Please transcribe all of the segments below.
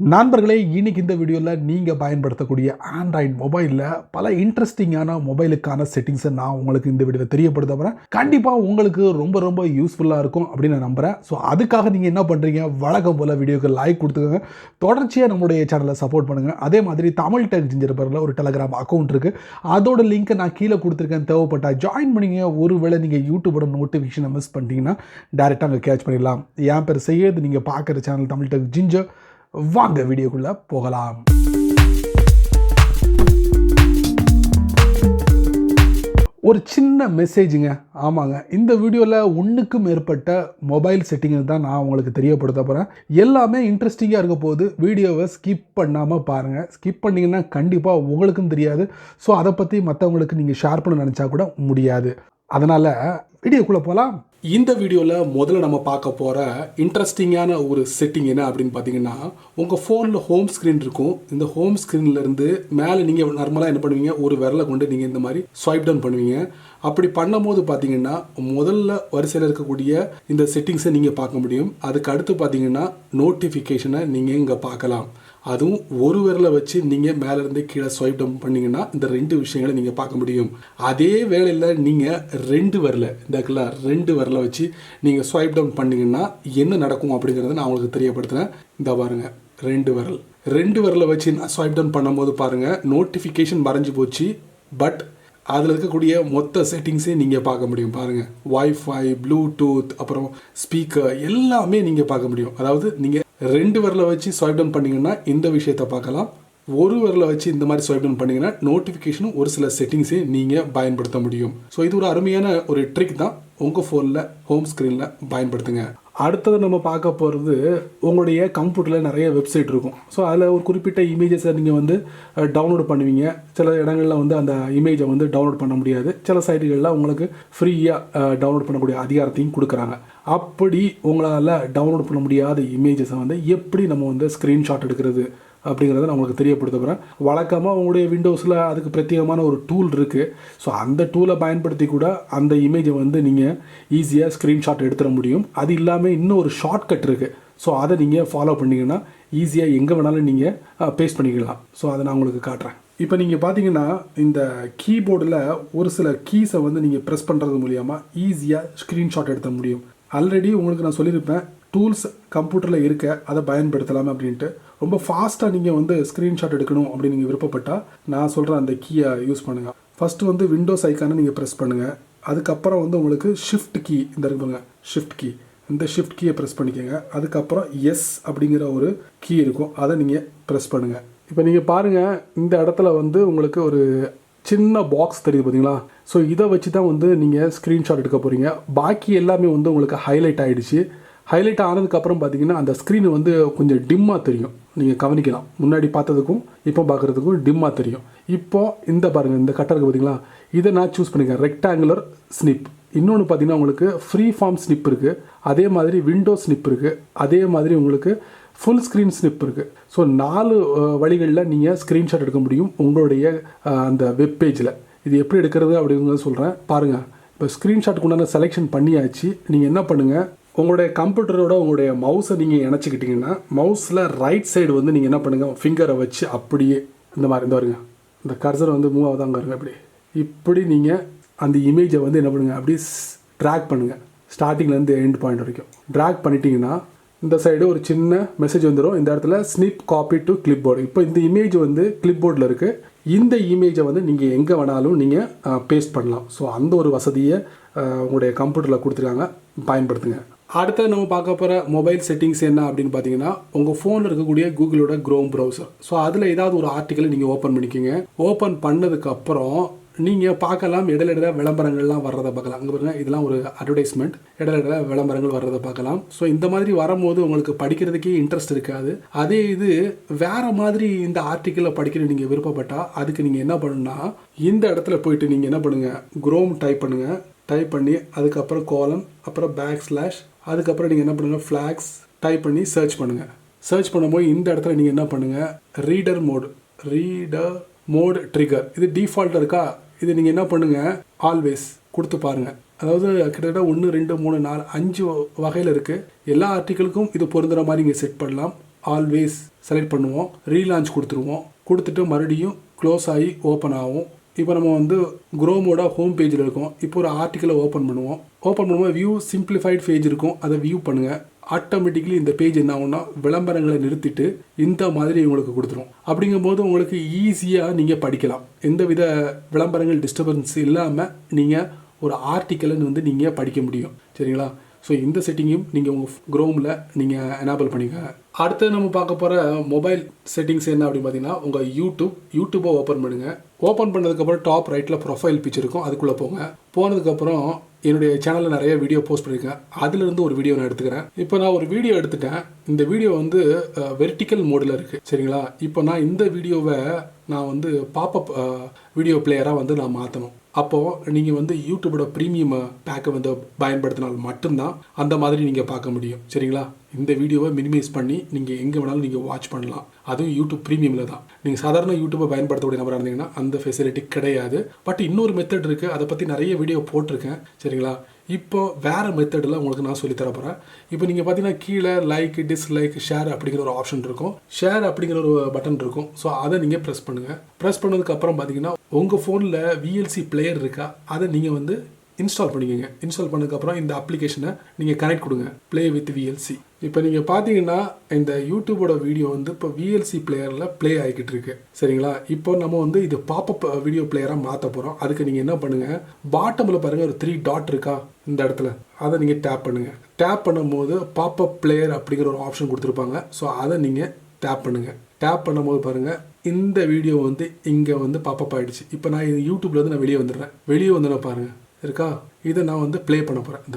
நண்பர்களே, இன்னைக்கு இந்த வீடியோவில் நீங்கள் பயன்படுத்தக்கூடிய ஆண்ட்ராய்டு மொபைலில் பல இன்ட்ரெஸ்டிங்கான மொபைலுக்கான செட்டிங்ஸை நான் உங்களுக்கு இந்த வீடியோவில் தெரியப்படுத்த போகிறேன். கண்டிப்பாக உங்களுக்கு ரொம்ப ரொம்ப யூஸ்ஃபுல்லாக இருக்கும் அப்படின்னு நான் நம்புகிறேன். ஸோ அதுக்காக நீங்கள் என்ன பண்ணுறீங்க, வழக்கம் போல் வீடியோக்கு லைக் கொடுத்துக்கோங்க, தொடர்ச்சியாக நம்மளுடைய சேனலை சப்போர்ட் பண்ணுங்கள். அதே மாதிரி தமிழ் டெக் ஜிஞ்சர் பேரில் ஒரு டெலகிராம் அக்கௌண்ட் இருக்குது, அதோட லிங்க்கை நான் கீழே கொடுத்துருக்கேன். தேவைப்பட்டால் ஜாயின் பண்ணிங்க. ஒருவேளை நீங்கள் யூடியூபோட நோட்டிஃபிகேஷனை மிஸ் பண்ணிட்டீங்கன்னா டேரெக்டாக அங்கே கேட்ச் பண்ணிடலாம். என் பேர் செய்யறது, நீங்கள் பார்க்குற சேனல் தமிழ் டெக் ஜிஞ்சர். வாங்க வீடியோக்குள்ள போகலாம். ஒரு சின்ன மெசேஜுங்க. ஆமாங்க, இந்த வீடியோவில் ஒன்றுக்கும் மேற்பட்ட மொபைல் செட்டிங்கை தான் நான் உங்களுக்கு தெரியப்படுத்த போகிறேன். எல்லாமே இன்ட்ரெஸ்டிங்காக இருக்க போது வீடியோவை ஸ்கிப் பண்ணாமல் பாருங்கள். ஸ்கிப் பண்ணிங்கன்னா கண்டிப்பாக உங்களுக்கும் தெரியாது. ஸோ அதை பற்றி மற்றவங்களுக்கு நீங்கள் ஷேர் பண்ண நினச்சா கூட முடியாது. அதனால் வீடியோக்குள்ளே போகலாம். இந்த வீடியோவில் முதல்ல நம்ம பார்க்க போகிற இன்ட்ரெஸ்டிங்கான ஒரு செட்டிங் என்ன அப்படின்னு பார்த்தீங்கன்னா, உங்கள் ஃபோனில் ஹோம் ஸ்க்ரீன் இருக்கும். இந்த ஹோம் ஸ்க்ரீன்லேருந்து மேலே நீங்கள் நார்மலாக என்ன பண்ணுவீங்க, ஒரு விரலை கொண்டு நீங்கள் இந்த மாதிரி ஸ்வைப் டவுன் பண்ணுவீங்க. அப்படி பண்ணும்போது பார்த்தீங்கன்னா முதல்ல வரிசையில் இருக்கக்கூடிய இந்த செட்டிங்ஸை நீங்கள் பார்க்க முடியும். அதுக்கு அடுத்து பார்த்தீங்கன்னா நோட்டிஃபிகேஷனை நீங்கள் இங்கே பார்க்கலாம். அதுவும் ஒரு விரலை வச்சு நீங்கள் மேலேருந்து கீழே ஸ்வைப் டவுன் பண்ணிங்கன்னா இந்த ரெண்டு விஷயங்களை நீங்கள் பார்க்க முடியும். அதே வேளையில் நீங்கள் ரெண்டு விரலை வச்சு நீங்கள் ஸ்வைப் டவுன் பண்ணிங்கன்னா என்ன நடக்கும் அப்படிங்கிறத நான் உங்களுக்கு தெரியப்படுத்துகிறேன். இந்த பாருங்கள், ரெண்டு விரலை வச்சு நான் ஸ்வைப் டவுன் பண்ணும்போது பாருங்கள், நோட்டிஃபிகேஷன் மறைஞ்சு போச்சு. பட் அதில் இருக்கக்கூடிய மொத்த செட்டிங்ஸையும் நீங்கள் பார்க்க முடியும். பாருங்கள், வைஃபை, ப்ளூடூத், அப்புறம் ஸ்பீக்கர் எல்லாமே நீங்கள் பார்க்க முடியும். அதாவது நீங்கள் ரெண்டு விரலை வச்சு ஸ்வைப் டவுன் பண்ணிங்கன்னா இந்த விஷயத்தை பார்க்கலாம். ஒரு விரலை வச்சு இந்த மாதிரி ஸ்வைப் டவுன் பண்ணிங்கன்னா நோட்டிஃபிகேஷனும் ஒரு சில செட்டிங்ஸையும் நீங்கள் பயன்படுத்த முடியும். ஸோ இது ஒரு அருமையான ஒரு ட்ரிக் தான். உங்கள் ஃபோனில் ஹோம் ஸ்க்ரீனில் பயன்படுத்துங்க. அடுத்தது நம்ம பார்க்க போகிறது, உங்களுடைய கம்ப்யூட்டரில் நிறைய வெப்சைட் இருக்கும். ஸோ அதில் ஒரு குறிப்பிட்ட இமேஜஸை நீங்கள் டவுன்லோட் பண்ணுவீங்க. சில இடங்களில் அந்த இமேஜை டவுன்லோட் பண்ண முடியாது. சில சைட்டுகளில் உங்களுக்கு ஃப்ரீயாக டவுன்லோட் பண்ணக்கூடிய அதிகாரத்தையும் கொடுக்குறாங்க. அப்படி உங்களால் டவுன்லோட் பண்ண முடியாத இமேஜஸை எப்படி நம்ம ஸ்க்ரீன்ஷாட் எடுக்கிறது அப்படிங்கிறத நான் உங்களுக்கு தெரியப்படுத்த போகிறேன். வழக்கமாக உங்களுடைய விண்டோஸில் அதுக்கு பிரத்யேகமான ஒரு டூல் இருக்குது. ஸோ அந்த டூலை பயன்படுத்தி கூட அந்த இமேஜை நீங்கள் ஈஸியாக ஸ்க்ரீன்ஷாட் எடுத்துட முடியும். அது இல்லாமல் இன்னும் ஒரு ஷார்ட்கட் இருக்குது. ஸோ அதை நீங்கள் ஃபாலோ பண்ணிங்கன்னா ஈஸியாக எங்கே வேணாலும் நீங்கள் பேஸ்ட் பண்ணிக்கலாம். ஸோ அதை நான் உங்களுக்கு காட்டுறேன். இப்போ நீங்கள் பார்த்தீங்கன்னா இந்த கீபோர்டில் ஒரு சில கீஸை நீங்கள் ப்ரெஸ் பண்ணுறது மூலியமாக ஈஸியாக ஸ்க்ரீன்ஷாட் எடுத்த முடியும். ஆல்ரெடி உங்களுக்கு நான் சொல்லியிருப்பேன், டூல்ஸ் கம்ப்யூட்டரில் இருக்க அதை பயன்படுத்தலாமே அப்படின்ட்டு. ரொம்ப ஃபாஸ்ட்டாக நீங்கள் ஸ்க்ரீன்ஷாட் எடுக்கணும் அப்படின்னு நீங்கள் விருப்பப்பட்டால் நான் சொல்கிற அந்த கீயை யூஸ் பண்ணுங்கள். ஃபஸ்ட்டு விண்டோஸ் ஐக்கானை நீங்கள் ப்ரெஸ் பண்ணுங்கள். அதுக்கப்புறம் உங்களுக்கு ஷிஃப்ட் கீ இந்த இருக்குங்க, ஷிஃப்ட் கீ, இந்த ஷிஃப்ட் கீயை ப்ரெஸ் பண்ணிக்கோங்க. அதுக்கப்புறம் எஸ் அப்படிங்கிற ஒரு கீ இருக்கும், அதை நீங்கள் ப்ரெஸ் பண்ணுங்கள். இப்போ நீங்கள் பாருங்கள், இந்த இடத்துல உங்களுக்கு ஒரு சின்ன பாக்ஸ் தெரியுது பார்த்தீங்களா? ஸோ இதை வச்சு தான் நீங்கள் ஸ்க்ரீன்ஷாட் எடுக்க போகிறீங்க. பாக்கி எல்லாமே உங்களுக்கு ஹைலைட் ஆகிடுச்சு. ஹைலைட் ஆனதுக்கப்புறம் பார்த்தீங்கன்னா அந்த ஸ்க்ரீனு கொஞ்சம் டிம்மாக தெரியும். நீங்கள் கவனிக்கலாம், முன்னாடி பார்த்ததுக்கும் இப்போ பார்க்குறதுக்கும் டிம்மாக தெரியும். இப்போது இந்த பாருங்கள், இந்த கட்டருக்கு பார்த்தீங்களா, இதை நான் சூஸ் பண்ணிக்கிறேன், ரெக்டாங்குலர் ஸ்னிப். இன்னொன்று பார்த்தீங்கன்னா உங்களுக்கு ஃப்ரீ ஃபார்ம் ஸ்னிப் இருக்குது, அதே மாதிரி விண்டோ ஸ்னிப் இருக்குது, அதே மாதிரி உங்களுக்கு ஃபுல் ஸ்க்ரீன் ஸ்னிப் இருக்குது. ஸோ 4 வழிகளில் நீங்கள் ஸ்க்ரீன்ஷாட் எடுக்க முடியும் உங்களுடைய அந்த வெப் பேஜில். இது எப்படி எடுக்கிறது அப்படிங்கிறத சொல்கிறேன் பாருங்கள். இப்போ ஸ்க்ரீன்ஷாட்டுக்கு உண்டான செலெக்ஷன் பண்ணியாச்சு. நீங்கள் என்ன பண்ணுங்கள், உங்களுடைய கம்ப்யூட்டரோட உங்களுடைய மவுஸை நீங்கள் இணைச்சிக்கிட்டிங்கன்னா மவுஸில் ரைட் சைடு நீங்கள் என்ன பண்ணுங்கள், ஃபிங்கரை வச்சு அப்படியே இந்த மாதிரி வருங்க, இந்த கர்சர் மூவ் ஆகுதாங்க இருங்க, இப்படி நீங்கள் அந்த இமேஜை என்ன பண்ணுங்கள், அப்படி ட்ராக் பண்ணுங்கள். ஸ்டார்டிங்லேருந்து எண்ட் பாயிண்ட் வரைக்கும் ட்ராக் பண்ணிட்டீங்கன்னா இந்த சைடு ஒரு சின்ன மெசேஜ் வந்துடும். இந்த இடத்துல snip copy to clipboard. இப்போ இந்த இமேஜ் கிளிப் போர்டில் இருக்குது. இந்த இமேஜை நீங்கள் எங்கே வேணாலும் நீங்கள் பேஸ்ட் பண்ணலாம். ஸோ அந்த ஒரு வசதியை உங்களுடைய கம்ப்யூட்டரில் கொடுத்துருக்காங்க, பயன்படுத்துங்க. அடுத்து நம்ம பார்க்க போகிற மொபைல் செட்டிங்ஸ் என்ன அப்படின்னு பார்த்தீங்கன்னா, உங்கள் ஃபோனில் இருக்கக்கூடிய கூகுளோட க்ரோம் ப்ரௌசர். ஸோ அதில் ஏதாவது ஒரு ஆர்டிக்கலை நீங்கள் ஓப்பன் பண்ணிக்கோங்க. ஓப்பன் பண்ணதுக்கப்புறம் நீங்கள் பார்க்கலாம், இடையில விளம்பரங்கள்லாம் வர்றதை பார்க்கலாம். அங்கே பாருங்கள், இதெல்லாம் ஒரு அட்வர்டைஸ்மெண்ட், இடையில விளம்பரங்கள் வர்றதை பார்க்கலாம். ஸோ இந்த மாதிரி வரும்போது உங்களுக்கு படிக்கிறதுக்கே இன்ட்ரெஸ்ட் இருக்காது. அதே இது வேறு மாதிரி இந்த ஆர்டிக்கலை படிக்கிற நீங்கள் விருப்பப்பட்டால் அதுக்கு நீங்கள் என்ன பண்ணுன்னா, இந்த இடத்துல போயிட்டு நீங்கள் என்ன பண்ணுங்கள், க்ரோம் டைப் பண்ணுங்கள். டைப் பண்ணி அதுக்கப்புறம் கோலன், அப்புறம் பேக்ஸ்லாஷ், அதுக்கப்புறம் நீங்கள் என்ன பண்ணுங்கள், ஃப்ளாக்ஸ் டைப் பண்ணி சர்ச் பண்ணுங்கள். சர்ச் பண்ணும்போது இந்த இடத்துல நீங்கள் என்ன பண்ணுங்கள், ரீடர் மோட் ட்ரிகர், இது டிஃபால்ட்டாக இருக்கா, இது நீங்கள் என்ன பண்ணுங்கள், ஆல்வேஸ் கொடுத்து பாருங்கள். அதாவது கிட்டத்தட்ட 1 2 3 4 5 வகையில் இருக்குது. எல்லா ஆர்டிக்கிளுக்கும் இது பொருந்துகிற மாதிரி நீங்கள் செட் பண்ணலாம். ஆல்வேஸ் செலக்ட் பண்ணுவோம், ரீலான்ச் கொடுத்துருவோம். கொடுத்துட்டு மறுபடியும் க்ளோஸ் ஆகி ஓப்பன் ஆகும். இப்போ நம்ம வந்து குரோமோட ஹோம் பேஜில் இருக்கோம். இப்போ ஒரு ஆர்டிக்கலை ஓப்பன் பண்ணுவோம். ஓப்பன் பண்ணும்போது வியூ சிம்பிளிஃபைட் பேஜ் இருக்கும், அதை வியூ பண்ணுங்கள். ஆட்டோமேட்டிக்கலி இந்த பேஜ் என்ன ஆகும்னா விளம்பரங்களை நிறுத்திட்டு இந்த மாதிரி உங்களுக்கு கொடுத்துரும். அப்படிங்கும்போது உங்களுக்கு ஈஸியாக நீங்கள் படிக்கலாம். எந்தவித விளம்பரங்கள் டிஸ்டர்பன்ஸ் இல்லாமல் நீங்கள் ஒரு ஆர்டிக்கலை வந்து நீங்கள் படிக்க முடியும். சரிங்களா? ஸோ இந்த செட்டிங்கையும் நீங்கள் உங்கள் குரோமில் நீங்கள் எனேபிள் பண்ணிக்கோங்க. அடுத்து நம்ம பார்க்க போகிற மொபைல் செட்டிங்ஸ் என்ன அப்படின்னு பார்த்தீங்கன்னா, உங்கள் யூடியூப்பை ஓப்பன் பண்ணுங்கள். ஓப்பன் பண்ணதுக்கப்புறம் டாப் ரைட்டில் ப்ரொஃபைல் பிக்சர் இருக்கும், அதுக்குள்ளே போங்க. போனதுக்கப்புறம் என்னுடைய சேனலில் நிறைய வீடியோ போஸ்ட் பண்ணியிருக்கேன், அதுலேருந்து ஒரு வீடியோ நான் எடுத்துக்கிறேன். இப்போ நான் ஒரு வீடியோ எடுத்துட்டேன். இந்த வீடியோ வந்து வெர்டிக்கல் மோடில் இருக்குது. சரிங்களா? இப்போ நான் இந்த வீடியோவை நான் வந்து பாப்அப் வீடியோ பிளேயராக வந்து நான் மாற்றணும். அப்போது நீங்கள் வந்து யூடியூபோட ப்ரீமியம் பேக்கை வந்து பயன்படுத்தினால் மட்டும்தான் அந்த மாதிரி நீங்கள் பார்க்க முடியும். சரிங்களா? இந்த வீடியோவை மினிமைஸ் பண்ணி நீங்கள் எங்கே வேணாலும் நீங்கள் வாட்ச் பண்ணலாம். அதுவும் யூடியூப் ப்ரீமியமில் தான். நீங்கள் சாதாரண யூடியூப்பை பயன்படுத்தக்கூடிய நபராக இருந்தீங்கன்னா அந்த ஃபெசிலிட்டி கிடையாது. பட் இன்னொரு மெத்தட் இருக்குது, அதை பற்றி நிறைய வீடியோ போட்டிருக்கேன். சரிங்களா? இப்போ வேறு மெத்தடில் உங்களுக்கு நான் சொல்லித்தர போகிறேன். இப்போ நீங்கள் பார்த்தீங்கன்னா கீழே லைக், டிஸ்லைக், ஷேர் அப்படிங்கிற ஒரு ஆப்ஷன் இருக்கும். ஷேர் அப்படிங்கிற ஒரு பட்டன் இருக்கும். ஸோ அதை நீங்கள் ப்ரெஸ் பண்ணுங்கள். ப்ரெஸ் பண்ணதுக்கப்புறம் பார்த்தீங்கன்னா உங்கள் ஃபோனில் விஎல்சி பிளேயர் இருக்கா, அதை நீங்கள் வந்து இன்ஸ்டால் பண்ணிக்கோங்க. இன்ஸ்டால் பண்ணதுக்கப்புறம் இந்த அப்ளிகேஷனை நீங்கள் கனெக்ட் கொடுங்க, ப்ளே வித் விஎல்சி. இப்போ நீங்கள் பார்த்தீங்கன்னா இந்த யூடியூபோட வீடியோ வந்து இப்போ விஎல்சி பிளேயரில் ப்ளே ஆகிக்கிட்டு இருக்கு. சரிங்களா? இப்போ நம்ம வந்து இது பாப்அப் வீடியோ பிளேயராக மாற்ற போகிறோம். அதுக்கு நீங்கள் என்ன பண்ணுங்கள், பாட்டமில் பாருங்கள் ஒரு 3 டாட் இருக்கா இந்த இடத்துல, அதை நீங்கள் டேப் பண்ணுங்கள். டேப் பண்ணும்போது பாப்அப் பிளேயர் அப்படிங்கிற ஒரு ஆப்ஷன் கொடுத்துருப்பாங்க. ஸோ அதை நீங்கள் டேப் பண்ணுங்கள். டேப் பண்ணும்போது பாருங்கள் இந்த வீடியோ வந்து இங்கே வந்து பாப்அப் ஆகிடுச்சு. இப்போ நான் இது யூடியூப்லேருந்து நான் வெளியே வந்துடுறேன். வெளியே வந்து நான் பாருங்கள் இருக்கா, இதை நான் வந்து ப்ளே பண்ண போகிறேன். இந்த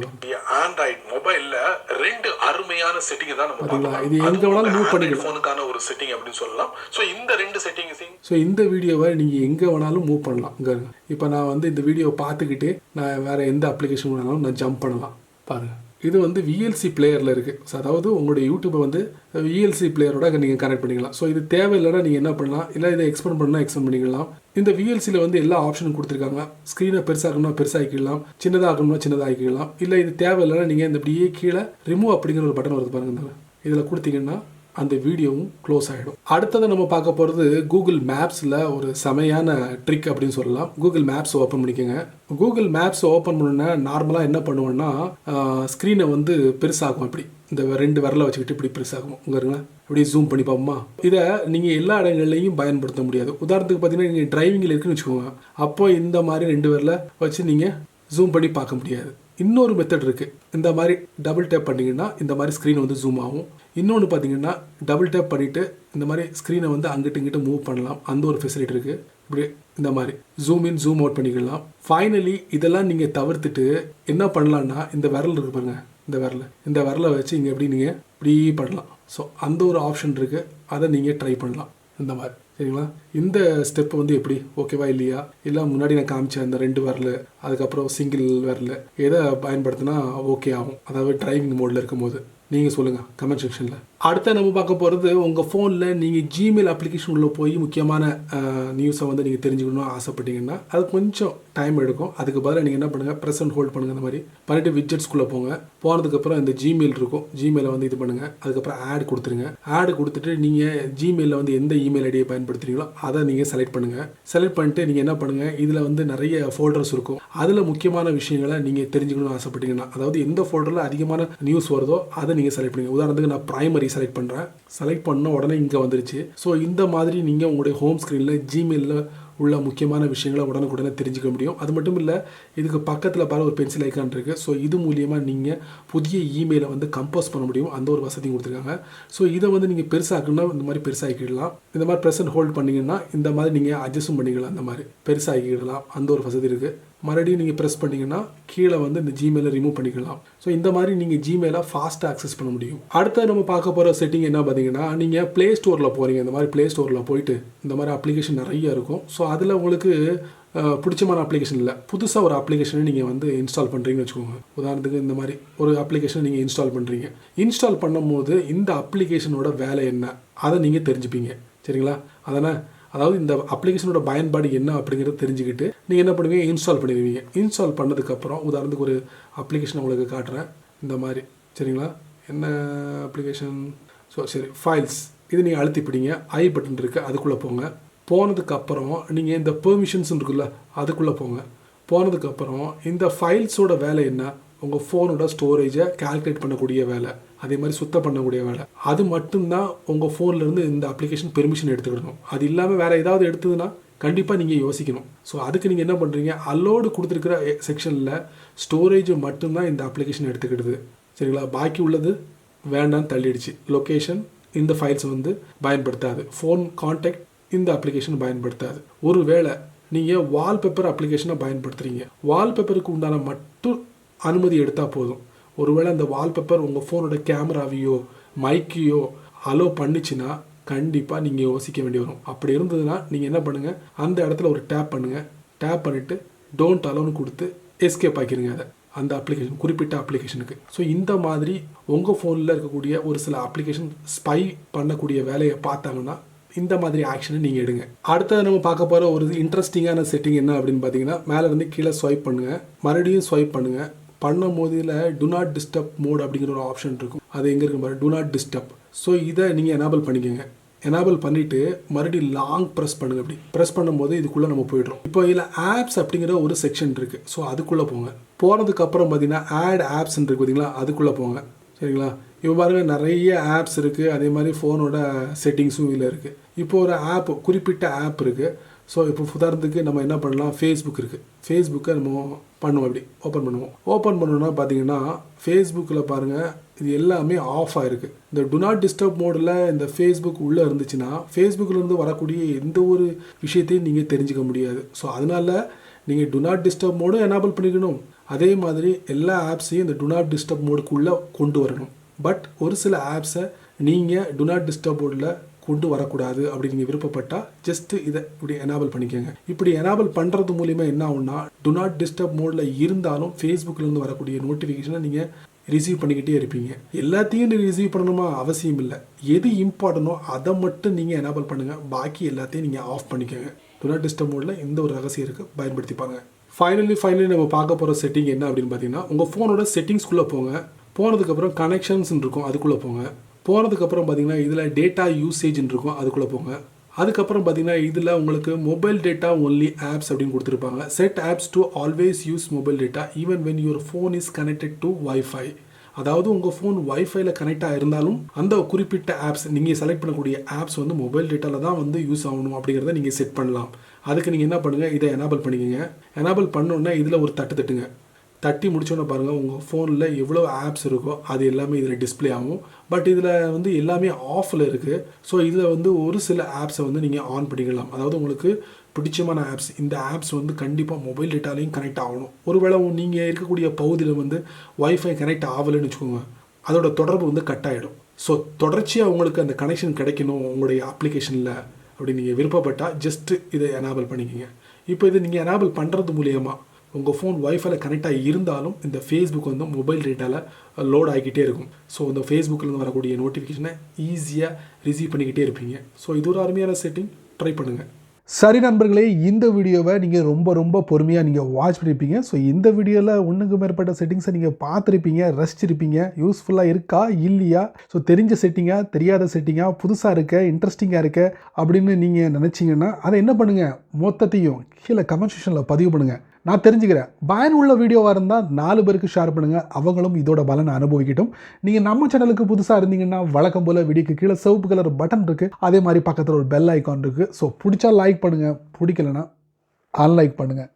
ஆண்ட்ராய்டு மொபைலில் 2 அருமையான செட்டிங் தான் நம்ம பார்க்கலாம். இது எங்கே வேணாலும் மூவ் பண்ணிக்கலாம். ஃபோனுக்கான ஒரு செட்டிங் அப்படின்னு சொல்லலாம். ஸோ இந்த 2 செட்டிங்ஸையும் இந்த வீடியோவை நீங்கள் எங்கே வேணாலும் மூவ் பண்ணலாம். இங்கே இப்போ நான் வந்து இந்த வீடியோவை பார்த்துக்கிட்டே நான் வேறு எந்த அப்ளிகேஷன் வேணாலும் நான் ஜம்ப் பண்ணலாம். பாருங்கள், இது வந்து விஎல்சி பிளேயரில் இருக்குது. ஸோ அதாவது உங்களுடைய யூடியூப்பை வந்து விஎல்சி பிளேயரோட நீங்கள் கனெக்ட் பண்ணிக்கலாம். ஸோ இது தேவையில்லைனா நீங்கள் என்ன பண்ணலாம், இல்லை இதை எக்ஸ்பெண்ட் பண்ணால் எக்ஸ்பெண்ட் பண்ணிக்கலாம். இந்த விஎல்சியில் வந்து எல்லா ஆப்ஷனும் கொடுத்துருக்காங்க. ஸ்க்ரீனை பெருசாகணும்னா பெருசாகிக்கலாம், சின்னதாகணும்னா சின்னதாகிக்கலாம். இல்லை இது தேவையில்லைனா நீங்கள் இந்த இப்படியே கீழே ரிமூவ் அப்படிங்கிற ஒரு பட்டன் வருது பாருங்கள், இதில் கொடுத்தீங்கன்னா அந்த வீடியோவும் க்ளோஸ் ஆகிடும். அடுத்ததை நம்ம பார்க்க போகிறது கூகுள் மேப்ஸில் ஒரு செமையான ட்ரிக் அப்படின்னு சொல்லலாம். கூகுள் மேப்ஸ் ஓப்பன் பண்ணிக்கோங்க. கூகுள் மேப்ஸ் ஓப்பன் பண்ணோன்னா நார்மலாக என்ன பண்ணுவோன்னா ஸ்க்ரீனை வந்து பெருசாகும். இப்படி இந்த 2 விரலை வச்சுக்கிட்டு இப்படி பெருசாகும். உங்க இப்படி ஜூம் பண்ணி பார்ப்போமா. இதை நீங்கள் எல்லா இடங்கள்லையும் பயன்படுத்த முடியாது. உதாரணத்துக்கு பார்த்தீங்கன்னா நீங்கள் டிரைவிங்கில் இருக்குன்னு வச்சுக்கோங்க, அப்போ இந்த மாதிரி 2 விரலை வச்சு நீங்கள் ஜூம் பண்ணி பார்க்க முடியாது. இன்னொரு மெத்தட் இருக்குது. இந்த மாதிரி டபுள் டேப் பண்ணிங்கன்னா இந்த மாதிரி ஸ்க்ரீன் வந்து ஜூம் ஆகும். இன்னொன்று பார்த்தீங்கன்னா டபுள் டேப் பண்ணிவிட்டு இந்த மாதிரி ஸ்க்ரீனை வந்து அங்கிட்டு இங்கிட்டு மூவ் பண்ணலாம். அந்த ஒரு ஃபெசிலிட்டி இருக்குது. இப்படி இந்த மாதிரி ஜூம் இன் ஜூம் அவுட் பண்ணிக்கலாம். ஃபைனலி இதெல்லாம் நீங்கள் தவிர்த்துட்டு என்ன பண்ணலான்னா இந்த விரல் இருக்கு பாருங்க, இந்த விரலை வச்சு இங்கே எப்படி நீங்கள் இப்படி பண்ணலாம். ஸோ அந்த ஒரு ஆப்ஷன் இருக்குது, அதை நீங்கள் ட்ரை பண்ணலாம் இந்த மாதிரி. சரிங்களா? இந்த ஸ்டெப் வந்து எப்படி ஓகேவா இல்லையா, இல்லை முன்னாடி நான் காமிச்சேன் அந்த 2 விரல் அதுக்கப்புறம் சிங்கிள் விரல் எதை பயன்படுத்தினா ஓகே ஆகும், அதாவது டிரைவிங் மோடில் இருக்கும்போது நீங்கள் சொல்லுங்கள் கமெண்ட் செக்ஷனில். அடுத்த நம்ம பார்க்க போகிறது உங்கள் ஃபோனில் நீங்கள் ஜிமெயில் அப்ளிகேஷன் உள்ள போய் முக்கியமான நியூஸை வந்து நீங்கள் தெரிஞ்சுக்கணும்னு ஆசைப்பட்டீங்கன்னா அது கொஞ்சம் டைம் எடுக்கும். அதுக்கு பதிலாக நீங்கள் என்ன பண்ணுங்கள், ப்ரெஸ் அண்ட் ஹோல்ட் பண்ணுங்கள். இந்த மாதிரி பண்ணிவிட்டு விட்ஜெட்ஸ்குள்ளே போங்க. போனதுக்கப்புறம் இந்த ஜிமெயில் இருக்கும், ஜிமெயிலை வந்து இது பண்ணுங்கள். அதுக்கப்புறம் ஆட் கொடுத்துருங்க. ஆட் கொடுத்துட்டு நீங்கள் ஜிமெயிலில் வந்து எந்த இமெயில் ஐடியை பயன்படுத்துகிறீங்களோ அதை நீங்கள் செலக்ட் பண்ணுங்கள். செலக்ட் பண்ணிட்டு நீங்கள் என்ன பண்ணுங்கள், இதில் வந்து நிறைய ஃபோல்டர்ஸ் இருக்கும். அதில் முக்கியமான விஷயங்களை நீங்கள் தெரிஞ்சுக்கணும்னு ஆசைப்பட்டீங்கன்னா, அதாவது எந்த ஃபோல்டரில் அதிகமான நியூஸ் வருதோ அதை நீங்கள் செலக்ட் பண்ணுங்கள். உதாரணத்துக்கு நான் பிரைமரி செலக்ட் பண்ணுறேன். செலக்ட் பண்ண உடனே இங்கே வந்துருச்சு. ஸோ இந்த மாதிரி நீங்கள் உங்களுடைய ஹோம் ஸ்க்ரீனில் ஜிமெயிலில் உள்ள முக்கியமான விஷயங்களை உடனுக்குடனே தெரிஞ்சுக்க முடியும். அது மட்டும் இல்லை, இதுக்கு பக்கத்தில் பாரு ஒரு பென்சில் ஐக்கான் இருக்குது. ஸோ இது மூலியமாக நீங்கள் புதிய இமெயிலை வந்து கம்போஸ் பண்ண முடியும். அந்த ஒரு வசதியும் கொடுத்துருக்காங்க. ஸோ இதை வந்து நீங்கள் பெருசாக்கணும்னா இந்த மாதிரி பெருசாக்கிடலாம். இந்த மாதிரி ப்ரெஸ் அண்ட் ஹோல்ட் பண்ணிங்கன்னா இந்த மாதிரி நீங்கள் அட்ஜஸ்டும் பண்ணிக்கலாம். அந்த மாதிரி பெருசாக்கிடலாம். அந்த ஒரு வசதி இருக்குது. மறுபடியும் நீங்கள் ப்ரெஸ் பண்ணிங்கன்னா கீழே வந்து இந்த ஜிமெயிலை ரிமூவ் பண்ணிக்கலாம். ஸோ இந்த மாதிரி நீங்கள் ஜிமெயிலை ஃபாஸ்ட்டாக ஆக்சஸ் பண்ண முடியும். அடுத்த நம்ம பார்க்க போகிற செட்டிங் என்ன பார்த்தீங்கன்னா, நீங்கள் ப்ளே ஸ்டோரில் போகிறீங்க. இந்த மாதிரி ப்ளே ஸ்டோரில் போயிட்டு இந்த மாதிரி அப்ளிகேஷன் நிறைய இருக்கும். ஸோ அதில் உங்களுக்கு பிடிச்சமான அப்ளிகேஷன் இல்லை, புதுசாக ஒரு அப்ளிகேஷனை நீங்கள் வந்து இன்ஸ்டால் பண்ணுறீங்கன்னு வச்சுக்கோங்க. உதாரணத்துக்கு இந்த மாதிரி ஒரு அப்ளிகேஷனை நீங்கள் இன்ஸ்டால் பண்ணுறீங்க. இன்ஸ்டால் பண்ணும்போது இந்த அப்ளிகேஷனோட வேலை என்ன அதை நீங்கள் தெரிஞ்சுப்பீங்க. சரிங்களா? அதாவது இந்த அப்ளிகேஷனோட பயன்பாடு என்ன அப்படிங்கிறத தெரிஞ்சுக்கிட்டு நீங்கள் என்ன பண்ணுவீங்க, இன்ஸ்டால் பண்ணிடுவீங்க. இன்ஸ்டால் பண்ணதுக்கப்புறம் உதாரணத்துக்கு ஒரு அப்ளிகேஷன் உங்களுக்கு காட்டுறேன் இந்த மாதிரி. சரிங்களா? என்ன அப்ளிகேஷன், ஸோ சரி, ஃபைல்ஸ் இது நீங்கள் அழுத்தி பிடிங்க. ஐ பட்டன் இருக்குது, அதுக்குள்ளே போங்க. போனதுக்கப்புறம் நீங்கள் இந்த பெர்மிஷன்ஸ் இருக்குல்ல, அதுக்குள்ளே போங்க. போனதுக்கப்புறம் இந்த ஃபைல்ஸோட வேலை என்ன? உங்கள் ஃபோனோட ஸ்டோரேஜை கால்குலேட் பண்ணக்கூடிய வேலை, அதே மாதிரி சுத்தம் பண்ணக்கூடிய வேலை. அது மட்டும்தான் உங்கள் ஃபோன்லேருந்து இந்த அப்ளிகேஷன் பெர்மிஷன் எடுத்துக்கிடணும். அது இல்லாமல் வேறு ஏதாவது எடுத்ததுன்னா கண்டிப்பாக நீங்கள் யோசிக்கணும். ஸோ அதுக்கு நீங்கள் என்ன பண்ணுறீங்க, அலோடு கொடுத்துருக்கிற செக்ஷனில் ஸ்டோரேஜ் மட்டும்தான் இந்த அப்ளிகேஷன் எடுத்துக்கிடுது. சரிங்களா? பாக்கி உள்ளது வேண்டான்னு தள்ளிடுச்சு. லொக்கேஷன் இந்த ஃபைல்ஸ் பயன்படுத்தாது. ஃபோன் கான்டாக்ட் இந்த அப்ளிகேஷன் பயன்படுத்தாது. ஒரு வேளை நீங்கள் வால்பேப்பர் அப்ளிகேஷனை பயன்படுத்துகிறீங்க, வால்பேப்பருக்கு உண்டான மட்டும் அனுமதி எடுத்தால் போதும். ஒருவேளை அந்த வால்பேப்பர் உங்கள் ஃபோனோட கேமராவையோ மைக்கையோ அலோ பண்ணிச்சுன்னா கண்டிப்பாக நீங்கள் யோசிக்க வேண்டி வரும். அப்படி இருந்ததுன்னா நீங்கள் என்ன பண்ணுங்கள், அந்த இடத்துல ஒரு டேப் பண்ணுங்கள். டேப் பண்ணிவிட்டு டோன்ட் அலோன்னு கொடுத்து எஸ்கேப் ஆக்கிடுங்க அதை, அந்த அப்ளிகேஷன், குறிப்பிட்ட அப்ளிகேஷனுக்கு. ஸோ இந்த மாதிரி உங்கள் ஃபோனில் இருக்கக்கூடிய ஒரு சில அப்ளிகேஷன் ஸ்பை பண்ணக்கூடிய வேலையை பார்த்தாங்கன்னா இந்த மாதிரி ஆக்ஷனை நீங்கள் எடுங்க. அடுத்தது நம்ம பார்க்க போகிற ஒரு இன்ட்ரெஸ்டிங்கான செட்டிங் என்ன அப்படின்னு பார்த்தீங்கன்னா, மேலே இருந்து கீழே ஸ்வைப் பண்ணுங்கள், மறுபடியும் ஸ்வைப் பண்ணுங்கள். பண்ணும் போது இதில் டு நாட் டிஸ்டர்ப் மோட் அப்படிங்கிற ஒரு ஆப்ஷன் இருக்கும். அது எங்கே இருக்கு பாருங்க, டு நாட் டிஸ்டர்ப். ஸோ இதை நீங்கள் எனேபிள் பண்ணிக்கோங்க. எனேபிள் பண்ணிவிட்டு மறுபடியும் லாங் ப்ரெஸ் பண்ணுங்கள். அப்படி ப்ரெஸ் பண்ணும்போது இதுக்குள்ளே நம்ம போய்ட்றோம். இப்போ இதில் ஆப்ஸ் அப்படிங்கிற ஒரு செக்ஷன் இருக்குது. ஸோ அதுக்குள்ளே போங்க. போனதுக்கப்புறம் பார்த்தீங்கன்னா ஆட் ஆப்ஸ் இருக்குது பார்த்தீங்களா, அதுக்குள்ளே போங்க. சரிங்களா? இப்போ பாருங்கள் நிறைய ஆப்ஸ் இருக்குது. அதே மாதிரி ஃபோனோட செட்டிங்ஸும் இதில் இருக்குது. இப்போ ஒரு ஆப், குறிப்பிட்ட ஆப் இருக்குது. ஸோ இப்போ உதாரணத்துக்கு நம்ம என்ன பண்ணலாம், ஃபேஸ்புக் இருக்குது. ஃபேஸ்புக்கை நம்ம பண்ணுவோம், அப்படி ஓப்பன் பண்ணுவோம். ஓப்பன் பண்ணோன்னா பார்த்தீங்கன்னா ஃபேஸ்புக்கில் பாருங்கள் இது எல்லாமே ஆஃப் ஆகிருக்கு. இந்த டு நாட் டிஸ்டர்ப் மோடில் இந்த ஃபேஸ்புக் உள்ளே இருந்துச்சுன்னா ஃபேஸ்புக்கிலேருந்து வரக்கூடிய எந்த ஒரு விஷயத்தையும் நீங்கள் தெரிஞ்சுக்க முடியாது. ஸோ அதனால் நீங்கள் டு நாட் டிஸ்டர்ப் மோடும் எனேபிள் பண்ணிக்கணும். அதே மாதிரி எல்லா ஆப்ஸையும் இந்த டு நாட் டிஸ்டர்ப் மோடுக்குள்ளே கொண்டு வரணும். பட் ஒரு சில ஆப்ஸை நீங்கள் டு நாட் டிஸ்டர்ப் மோடில் கொண்டு வரக்கூடாது அப்படி நீங்கள் விருப்பப்பட்டால் ஜஸ்ட்டு இதை இப்படி எனேபிள் பண்ணிக்கோங்க. இப்படி எனேபிள் பண்ணுறது மூலிமா என்ன ஆகும்னா, டு நாட் டிஸ்டர்ப் மோடில் இருந்தாலும் ஃபேஸ்புக்கிலேருந்து வரக்கூடிய நோட்டிஃபிகேஷனை நீங்கள் ரிசீவ் பண்ணிக்கிட்டே இருப்பீங்க. எல்லாத்தையும் ரிசீவ் பண்ணணுமா அவசியம் இல்லை. எது இம்பார்ட்டனோ அதை மட்டும் நீங்கள் எனேபிள் பண்ணுங்கள். பாக்கி எல்லாத்தையும் நீங்கள் ஆஃப் பண்ணிக்கோங்க. டு நாட் டிஸ்டர்ப் மோடில் இந்த ஒரு ரகசியம் இருக்குது, பயன்படுத்தி பாருங்க. ஃபைனலி நம்ம பார்க்க போகிற செட்டிங் என்ன அப்படின்னு பார்த்தீங்கன்னா, உங்கள் ஃபோனோட செட்டிங்ஸ்குள்ளே போங்க. போனதுக்கப்புறம் கனெக்ஷன்ஸ் இருக்கும், அதுக்குள்ளே போங்க. போனதுக்கப்புறம் பார்த்தீங்கன்னா இதில் டேட்டா யூசேஜ்னு இருக்கும், அதுக்குள்ளே போங்க. அதுக்கப்புறம் பார்த்தீங்கன்னா இதில் உங்களுக்கு மொபைல் டேட்டா ஒன்லி ஆப்ஸ் அப்படின்னு கொடுத்துருப்பாங்க. Set apps to always use mobile data even when your phone is connected to wifi. அதாவது உங்கள் ஃபோன் வைஃபைல கனெக்ட் ஆகிருந்தாலும் அந்த குறிப்பிட்ட ஆப்ஸ், நீங்கள் செலக்ட் பண்ணக்கூடிய ஆப்ஸ் மொபைல் டேட்டாவில் தான் யூஸ் ஆகணும் அப்படிங்கிறத நீங்கள் செட் பண்ணலாம். அதுக்கு நீங்கள் என்ன பண்ணுங்கள், இதை எனேபிள் பண்ணிக்கோங்க. எனேபிள் பண்ணோன்னா இதில் ஒரு தட்டுங்க. தட்டி முடிச்சோன்னே பாருங்கள் உங்கள் ஃபோனில் எவ்வளோ ஆப்ஸ் இருக்கோ அது எல்லாமே இதில் டிஸ்பிளே ஆகும். பட் இதில் எல்லாமே ஆஃபில் இருக்குது. ஸோ இதில் ஒரு சில ஆப்ஸை நீங்கள் ஆன் பண்ணிக்கலாம். அதாவது உங்களுக்கு பிடிச்சமான ஆப்ஸ், இந்த ஆப்ஸ் கண்டிப்பாக மொபைல் டேட்டாலையும் கனெக்ட் ஆகணும். ஒருவேளை நீங்கள் இருக்கக்கூடிய பகுதியில் வைஃபை கனெக்ட் ஆகலைன்னு வச்சுக்கோங்க, அதோட தொடர்பு கட் ஆகிடும். ஸோ தொடர்ச்சியாக உங்களுக்கு அந்த கனெக்ஷன் கிடைக்கணும் உங்களுடைய அப்ளிகேஷனில் அப்படி நீங்கள் விருப்பப்பட்டால் ஜஸ்ட்டு இதை எனேபிள் பண்ணிக்கோங்க. இப்போ இதை நீங்கள் எனேபிள் பண்ணுறது மூலியமாக உங்கள் ஃபோன் வைஃபைல கனெக்ட் ஆகி இருந்தாலும் இந்த ஃபேஸ்புக் மொபைல் டேட்டாவில் லோட் ஆகிக்கிட்டே இருக்கும். ஸோ இந்த ஃபேஸ்புக்கிலேருந்து வரக்கூடிய நோட்டிஃபிகேஷனை ஈஸியாக ரிசீவ் பண்ணிக்கிட்டே இருப்பீங்க. ஸோ இது ஒரு அருமையான செட்டிங், ட்ரை பண்ணுங்கள். சரி நண்பர்களே, இந்த வீடியோவை நீங்கள் ரொம்ப பொறுமையாக நீங்கள் வாட்ச் பண்ணியிருப்பீங்க. ஸோ இந்த வீடியோவில் ஒன்றுக்கு மேற்பட்ட செட்டிங்ஸை நீங்கள் பார்த்துருப்பீங்க, ரசிச்சிருப்பீங்க. யூஸ்ஃபுல்லாக இருக்கா இல்லையா, ஸோ தெரிஞ்ச செட்டிங்காக தெரியாத செட்டிங்காக, புதுசாக இருக்க இன்ட்ரெஸ்டிங்காக இருக்க அப்படின்னு நீங்கள் நினச்சிங்கன்னா அதை என்ன பண்ணுங்கள், மொத்தத்தையும் கீழே கமெண்ட் செக்ஷனில் பதிவு பண்ணுங்கள். நான் தெரிஞ்சுக்கிறேன். பயனுள்ள வீடியோவாக இருந்தால் 4 பேருக்கு ஷேர் பண்ணுங்கள், அவங்களும் இதோட பலனை அனுபவிக்கட்டும். நீங்கள் நம்ம சேனலுக்கு புதுசாக இருந்தீங்கன்னா வழக்கம் போல் வீடியோக்கு கீழே சிவப்பு கலர் பட்டன் இருக்குது, அதே மாதிரி பக்கத்தில் ஒரு பெல் ஐக்கான் இருக்குது. ஸோ பிடிச்சா லைக் பண்ணுங்கள், பிடிக்கலன்னா அன்லைக் பண்ணுங்கள்.